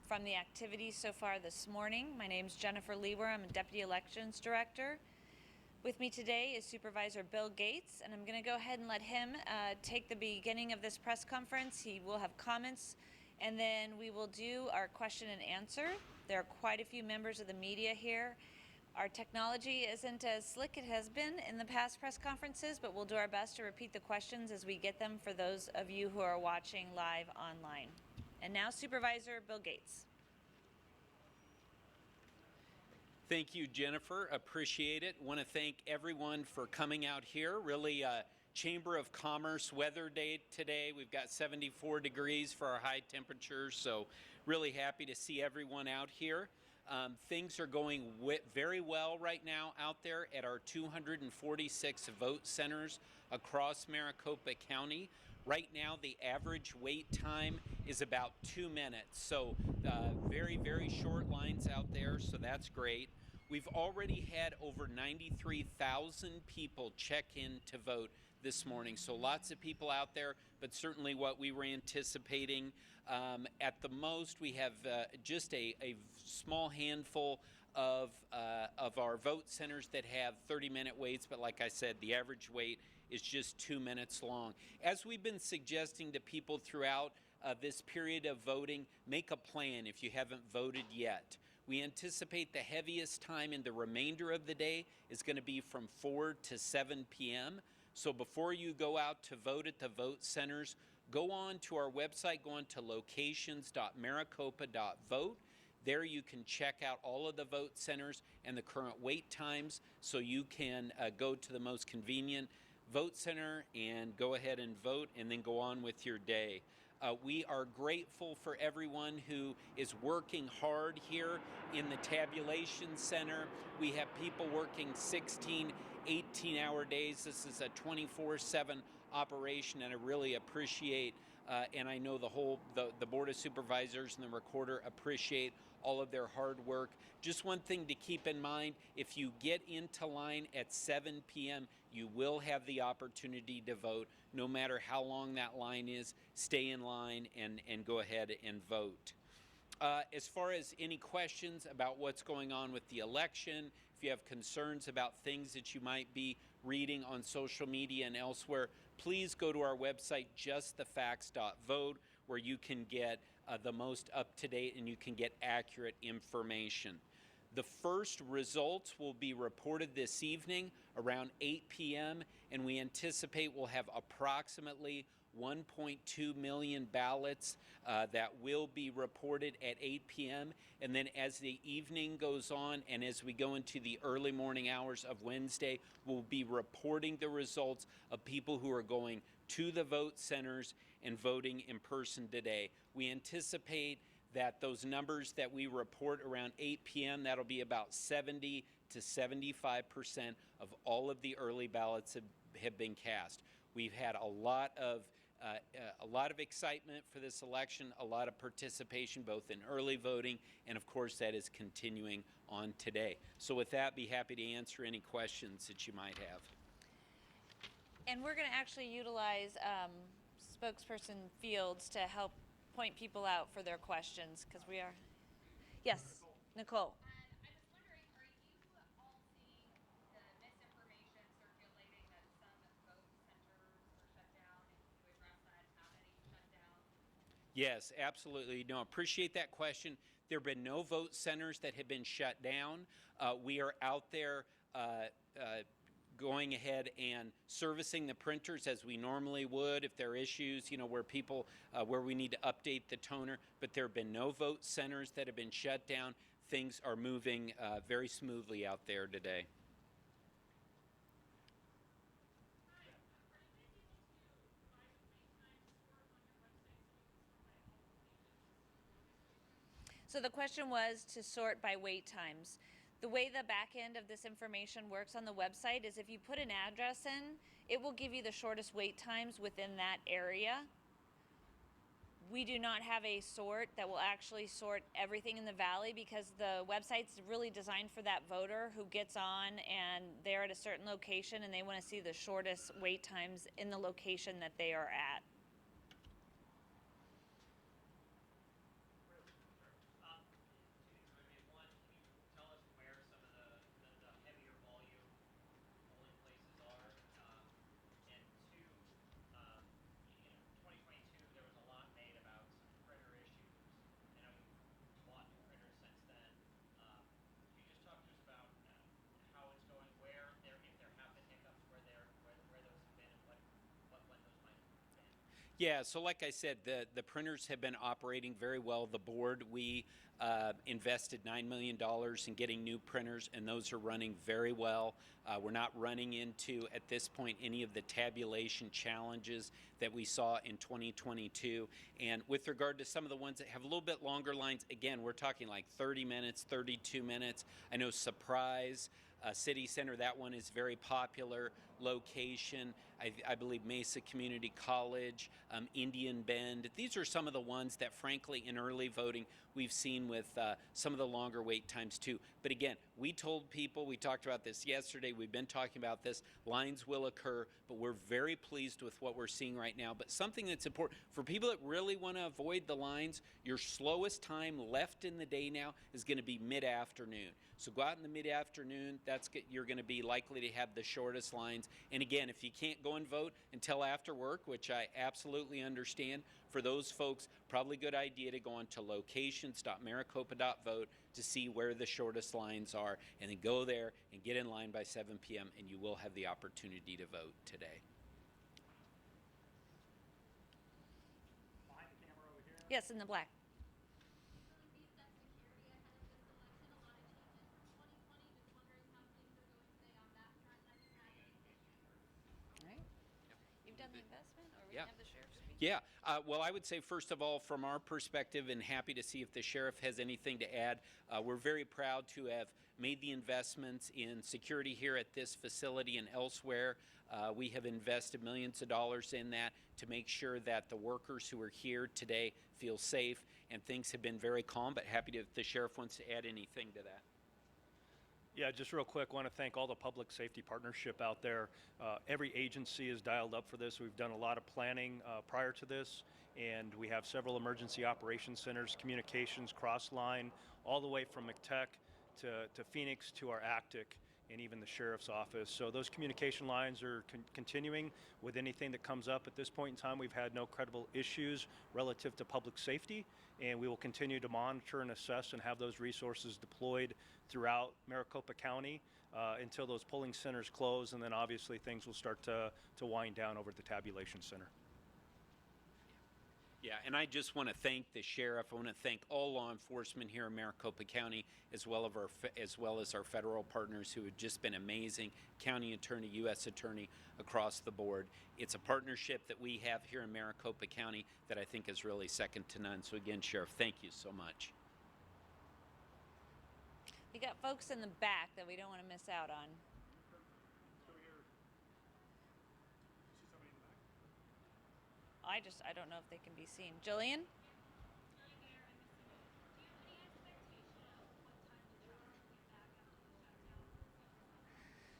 from the activities so far this morning. My name is Jennifer Lewer. I'm a Deputy Elections Director. With me today is Supervisor Bill Gates, and I'm going to go ahead and let him take the beginning of this press conference. He will have comments, and then we will do our question and answer. There are quite a few members of the media here. Our technology isn't as slick as it has been in the past press conferences, but we'll do our best to repeat the questions as we get them for those of you who are watching live online. And now, Supervisor Bill Gates. Thank you, Jennifer. Appreciate it. Want to thank everyone for coming out here. Really Chamber of Commerce weather day today. We've got 74 degrees for our high temperatures, so really happy to see everyone out here. Things are going very well right now out there at our 246 vote centers across Maricopa County. Right now, the average wait time is about 2 minutes, so very, very short lines out there, so that's great. We've already had over 93,000 people check in to vote this morning, so lots of people out there, but certainly what we were anticipating. At the most, we have just a small handful of our vote centers that have 30-minute waits, but like I said, the average wait is just 2 minutes long. As we've been suggesting to people throughout this period of voting, make a plan if you haven't voted yet. We anticipate the heaviest time in the remainder of the day is going to be from 4 to 7 p.m. So before you go out to vote at the vote centers, go on to our website, go on to locations.maricopa.vote. There you can check out all of the vote centers and the current wait times, so you can go to the most convenient vote center and go ahead and vote and then go on with your day. We are grateful for everyone who is working hard here in the tabulation center. We have people working 16, 18-hour days. This is a 24/7 operation, and I really appreciate and I know the Board of Supervisors and the recorder appreciate all of their hard work. Just one thing to keep in mind, if you get into line at 7 p.m., you will have the opportunity to vote. No matter how long that line is, stay in line and go ahead and vote. As far as any questions about what's going on with the election, if you have concerns about things that you might be reading on social media and elsewhere, please go to our website, justthefacts.vote, where you can get the most up-to-date and you can get accurate information. The first results will be reported this evening around 8 p.m., and we anticipate we'll have approximately 1.2 million ballots that will be reported at 8 p.m. And then as the evening goes on and as we go into the early morning hours of Wednesday, we'll be reporting the results of people who are going to the vote centers and voting in person today. We anticipate that those numbers that we report around 8 p.m., that'll be about 70 to 75% of all of the early ballots have been cast. We've had a lot of excitement for this election, a lot of participation both in early voting, and of course that is continuing on today. So with that, be happy to answer any questions that you might have. And we're going to actually utilize spokesperson Fields to help point people out for their questions, because we are. Yes, Nicole. I was wondering, are you all seeing the misinformation circulating that some vote centers are shut down, and can you address that, how many shut down? Yes, absolutely. No, appreciate that question. There have been no vote centers that have been shut down. We are out there going ahead and servicing the printers as we normally would if there are issues, where we need to update the toner, but there have been no vote centers that have been shut down. Things are moving very smoothly out there today. So the question was to sort by wait times. The way the back end of this information works on the website is if you put an address in, it will give you the shortest wait times within that area. We do not have a sort that will actually sort everything in the valley, because the website's really designed for that voter who gets on and they're at a certain location and they want to see the shortest wait times in the location that they are at. Yeah, so like I said, the printers have been operating very well. The board, we invested $9 million in getting new printers, and those are running very well. We're not running into, at this point, any of the tabulation challenges that we saw in 2022. And with regard to some of the ones that have a little bit longer lines, again, we're talking like 30 minutes, 32 minutes. I know Surprise, City Center, that one is very popular. Location, I believe Mesa Community College, Indian Bend. These are some of the ones that, frankly, in early voting, we've seen with some of the longer wait times too. But again, we told people, we talked about this yesterday, we've been talking about this, lines will occur, but we're very pleased with what we're seeing right now. But something that's important for people that really want to avoid the lines, your slowest time left in the day now is going to be mid-afternoon. So go out in the mid-afternoon, you're going to be likely to have the shortest lines. And again, if you can't go and vote until after work, which I absolutely understand, for those folks, probably a good idea to go on to locations.maricopa.vote to see where the shortest lines are, and then go there and get in line by 7 p.m. and you will have the opportunity to vote today. Behind the camera over here. Yes, in the black. All right. You've done the investment, or we Yeah. can have the sheriff speak? Yeah, well, I would say, first of all, from our perspective, and happy to see if the sheriff has anything to add, we're very proud to have made the investments in security here at this facility and elsewhere. We have invested millions of dollars in that to make sure that the workers who are here today feel safe, and things have been very calm, but happy if the sheriff wants to add anything to that. Yeah, just real quick, want to thank all the public safety partnership out there. Every agency is dialed up for this. We've done a lot of planning prior to this, and we have several emergency operations centers, communications, cross-line, all the way from McTech to Phoenix to our ACTIC and even the sheriff's office. So those communication lines are continuing with anything that comes up. At this point in time, we've had no credible issues relative to public safety, and we will continue to monitor and assess and have those resources deployed throughout Maricopa County until those polling centers close, and then obviously things will start to wind down over at the tabulation center. Yeah, and I just want to thank the sheriff. I want to thank all law enforcement here in Maricopa County, as well as our federal partners who have just been amazing. County attorney, U.S. attorney, across the board. It's a partnership that we have here in Maricopa County that I think is really second to none. So again, Sheriff, thank you so much. We got folks in the back that we don't want to miss out on. I don't know if they can be seen. Jillian?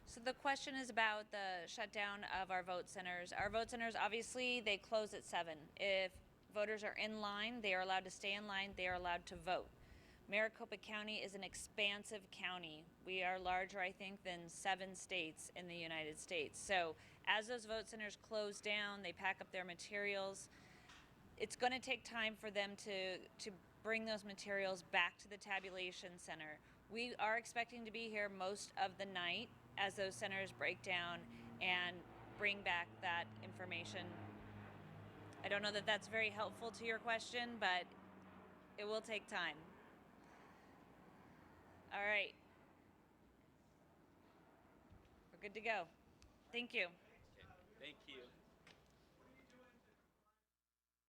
So the question is about the shutdown of our vote centers. Our vote centers, obviously, they close at 7. If voters are in line, they are allowed to stay in line, they are allowed to vote. Maricopa County is an expansive county. We are larger, I think, than 7 states in the United States. So as those vote centers close down, they pack up their materials. It's going to take time for them to bring those materials back to the tabulation center. We are expecting to be here most of the night as those centers break down and bring back that information. I don't know that that's very helpful to your question, but it will take time. All right. We're good to go. Thank you. Okay. Thank you.